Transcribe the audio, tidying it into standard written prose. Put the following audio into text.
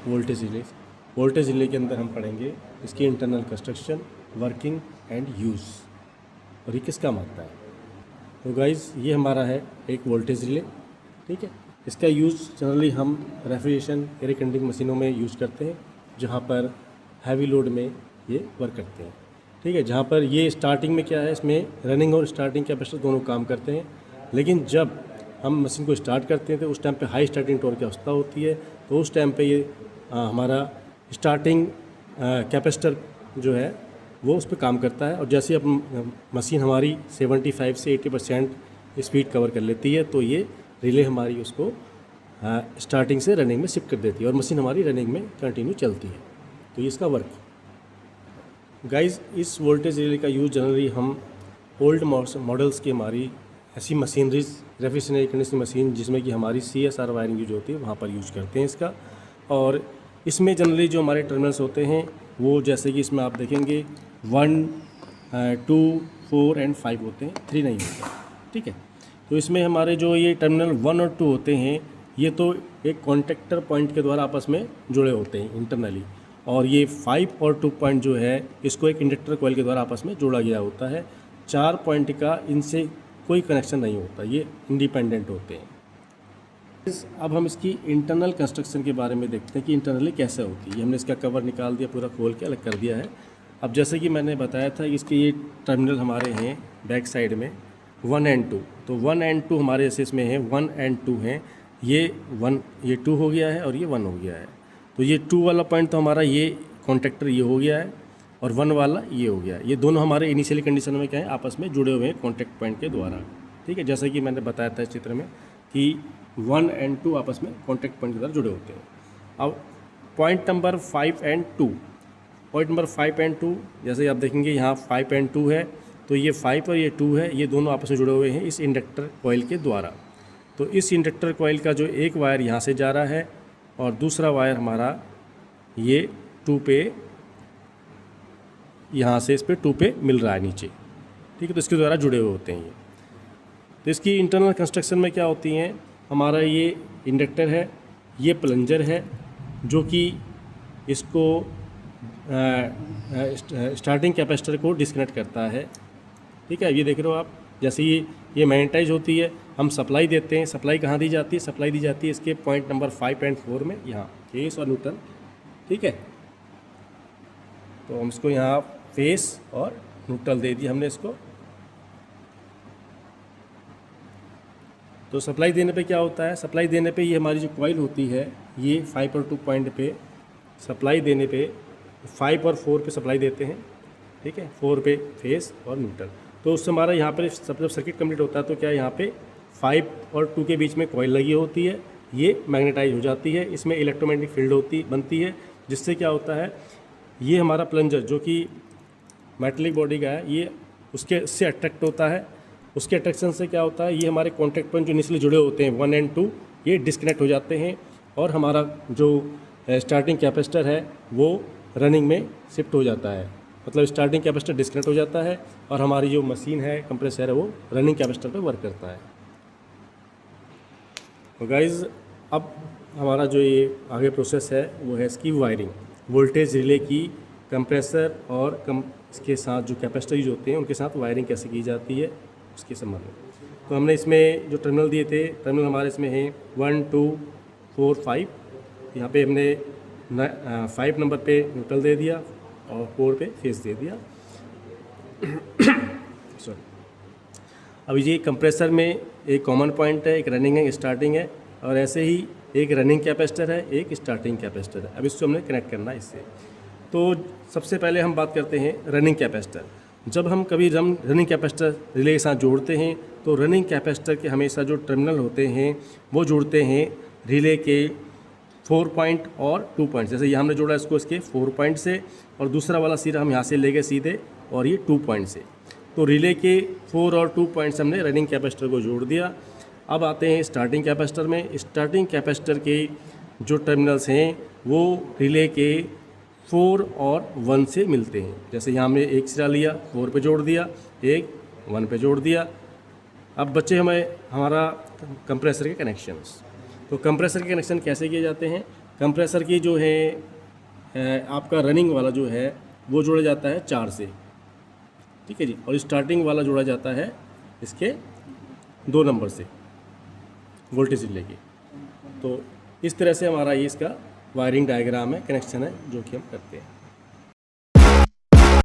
Voltage relay. Voltage relay के अंदर हम पढ़ेंगे इसकी internal construction, working and use, और ये किस काम आता है। तो गाइज़ ये हमारा है एक वोल्टेज रिले, ठीक है। इसका यूज़ जनरली हम रेफ्रिजरेशन, एयर कंडीशनिंग मशीनों में यूज़ करते हैं, जहाँ पर हैवी लोड में ये वर्क करते हैं, ठीक है। जहाँ पर ये स्टार्टिंग में क्या है, इसमें रनिंग और स्टार्टिंग कैपेसिटर दोनों काम करते हैं, लेकिन जब हम मशीन को स्टार्ट करते हैं तो उस टाइम पे हाई स्टार्टिंग टॉर्क की आवश्यकता होती है, तो उस टाइम पे ये हमारा स्टार्टिंग कैपेसिटर जो है वो उस पर काम करता है। और जैसे अब मशीन हमारी 75 से 80% स्पीड कवर कर लेती है, तो ये रिले हमारी उसको स्टार्टिंग से रनिंग में शिफ्ट कर देती है और मशीन हमारी रनिंग में कंटिन्यू चलती है। तो ये इसका वर्क। गाइस इस वोल्टेज रिले का यूज़ जनरली हम ओल्ड मॉडल्स की हमारी ऐसी machineries, refrigeration air conditioning machine जिसमें कि हमारी CSR वायरिंग यूज होती है, वहाँ पर यूज़ करते हैं इसका। और इसमें जनरली जो हमारे टर्मिनल्स होते हैं वो जैसे कि इसमें आप देखेंगे 1, 2, 4 एंड 5 होते हैं, 3 नहीं होता, ठीक है। तो इसमें हमारे जो ये टर्मिनल 1 और 2 होते हैं, ये तो एक कॉन्टेक्टर पॉइंट के द्वारा आपस में जुड़े होते हैं इंटरनली, और ये 5 और 2 पॉइंट जो है इसको एक इंडक्टर कॉइल के द्वारा आपस में जोड़ा गया होता है। 4 पॉइंट का इनसे कोई कनेक्शन नहीं होता, ये इंडिपेंडेंट होते हैं। अब हम इसकी इंटरनल कंस्ट्रक्शन के बारे में देखते हैं कि इंटरनली कैसे होती है। ये हमने इसका कवर निकाल दिया, पूरा खोल के अलग कर दिया है। अब जैसे कि मैंने बताया था, इसके ये टर्मिनल हमारे हैं बैक साइड में 1 एंड 2। तो 1 एंड 2 हमारे जैसे इसमें है 1 एंड 2 हैं, ये 2 हो गया है और ये 1 हो गया है। तो ये 2 वाला पॉइंट तो हमारा ये कॉन्ट्रैक्टर ये हो गया है, और 1 वाला ये हो गया है। ये दोनों हमारे इनिशियली कंडीशन में क्या है, आपस में जुड़े हुए हैं कॉन्टैक्ट पॉइंट के द्वारा, ठीक है। जैसे कि मैंने बताया था इस चित्र में कि 1 एंड 2 आपस में कॉन्टैक्ट पॉइंट के द्वारा जुड़े होते हैं। अब point number 5 and 2, point number 5 and 2, जैसे आप देखेंगे यहाँ 5 एंड 2 है, तो ये 5 और ये 2 है, ये दोनों आपस में जुड़े हुए हैं इस इंडक्टर कॉइल के द्वारा। तो इस इंडक्टर कॉइल का जो एक वायर यहाँ से जा रहा है और दूसरा वायर हमारा ये 2 पे, यहाँ से इस पे 2 पे मिल रहा है नीचे, ठीक है। तो इसके द्वारा जुड़े हुए होते हैं ये। तो इसकी इंटरनल कंस्ट्रक्शन में क्या होती हैं, हमारा ये इंडक्टर है, ये प्लंजर है जो कि इसको स्टार्टिंग कैपेसिटर को डिस्कनेक्ट करता है, ठीक है। ये देख रहे हो आप, जैसे ये मैग्नेटाइज होती है, हम सप्लाई देते हैं। सप्लाई कहाँ दी जाती है, सप्लाई दी जाती है इसके पॉइंट नंबर 5 एंड 4 में, यहाँ फेस और न्यूट्रल, ठीक है। तो हम इसको यहाँ फेस और न्यूट्रल दे दिया हमने इसको। तो सप्लाई देने पे क्या होता है, सप्लाई देने पे ये हमारी जो कॉइल होती है, ये 5 और 2 पॉइंट पे सप्लाई देने पे 5 और 4 पे सप्लाई देते हैं, ठीक है। 4 पे फेस और न्यूट्रल। तो उससे हमारा यहाँ पर जब सर्किट कंप्लीट होता है तो क्या यहाँ पे 5 और 2 के बीच में कॉइल लगी होती है, ये मैग्नेटाइज हो जाती है, इसमें इलेक्ट्रोमैग्नेटिक फील्ड बनती है, जिससे क्या होता है, ये हमारा प्लंजर जो कि मेटेलिक बॉडी का है, ये उससे अट्रैक्ट होता है। उसके अट्रैक्शन से क्या होता है, ये हमारे कॉन्टैक्ट पॉइंट जो इनिशियली जुड़े होते हैं 1 एंड 2, ये डिस्कनेक्ट हो जाते हैं, और हमारा जो स्टार्टिंग कैपेसिटर है वो रनिंग में शिफ्ट हो जाता है। मतलब स्टार्टिंग कैपेसिटर डिस्कनेक्ट हो जाता है और हमारी जो मशीन है, कंप्रेसर है, वो रनिंग कैपेसिटर पे वर्क करता है। तो गाइज़ अब हमारा जो ये आगे प्रोसेस है वो है इसकी वायरिंग। वोल्टेज रिले की कंप्रेसर और इसके साथ जो कैपेसिटर यूज होते हैं उनके साथ वायरिंग कैसे की जाती है उसके संबंध में। तो हमने इसमें जो टर्मिनल दिए थे, टर्मिनल हमारे इसमें हैं 1, 2, 4, 5। यहाँ पे हमने 5 नंबर पे न्यूट्रल दे दिया और 4 पे फेस दे दिया। सॉरी। अब ये कंप्रेसर में एक कॉमन पॉइंट है, एक रनिंग है, स्टार्टिंग है, और ऐसे ही एक रनिंग कैपेसिटर है, एक स्टार्टिंग कैपेसिटर है। अब इसको हमने कनेक्ट करना है इससे। तो सबसे पहले हम बात करते हैं रनिंग कैपेसिटर। जब हम कभी रनिंग कैपेसिटर रिले के साथ जोड़ते हैं तो रनिंग कैपेसिटर के हमेशा जो टर्मिनल होते हैं वो जुड़ते हैं रिले के 4 पॉइंट और 2 पॉइंट। जैसे ये हमने जोड़ा इसको इसके 4 पॉइंट से, और दूसरा वाला सिरा हम यहाँ से ले गए सीधे और ये 2 पॉइंट से। तो रिले के 4 और 2 पॉइंट से हमने रनिंग कैपेसिटर को जोड़ दिया। अब आते हैं स्टार्टिंग कैपेसिटर में। स्टार्टिंग कैपेसिटर के जो टर्मिनल्स हैं वो रिले के 4 और 1 से मिलते हैं। जैसे यहाँ हमने एक सिरा लिया, 4 पे जोड़ दिया, एक 1 पे जोड़ दिया। अब बचे हमारा कंप्रेसर के कनेक्शंस। तो कंप्रेसर के कनेक्शन कैसे किए जाते हैं, कंप्रेसर की जो है आपका रनिंग वाला जो है वो जोड़ा जाता है 4 से, ठीक है जी, और स्टार्टिंग वाला जोड़ा जाता है इसके 2 नंबर से वोल्टेज रिले के। तो इस तरह से हमारा ये इसका वायरिंग डायग्राम है, कनेक्शन है जो कि हम करते हैं।